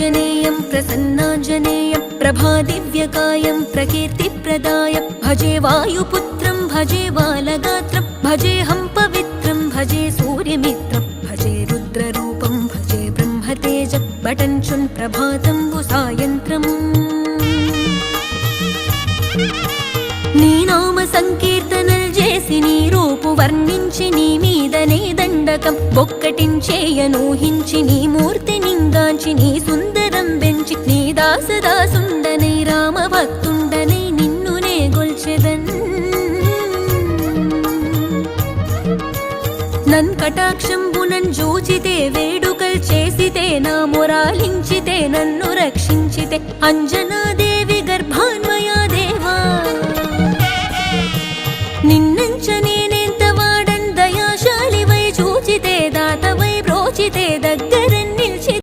आञ्जनेयं प्रसन्नाञ्जनेयं प्रभादिव्यकायं प्रकीर्तिप्रदाय भजे वायुपुत्रं भजे बालगात्रं भजेऽहं पवित्रं भजे सूर्यमित्रं भजे रुद्ररूपं भजे ब्रह्मतेजं बटञ्चुन् प्रभातं सायन्त्रम् నీ నామ సంకీర్తనలు చేసి నీ రూపు వర్ణించి నీ మీదనే దండకం బొక్కటించేయనూహించి నీ మూర్తి నింగాంచి నీ సుందరం పెంచి నీ దాసదాసుండనై రామభక్తుండనై నిన్నునే గొల్చెదన్ నన్ కటాక్షంబునన్ జూచితే వేడుకల్ చేసితే నా మొరాలించితే నన్ను రక్షించితే అంజనాదేవి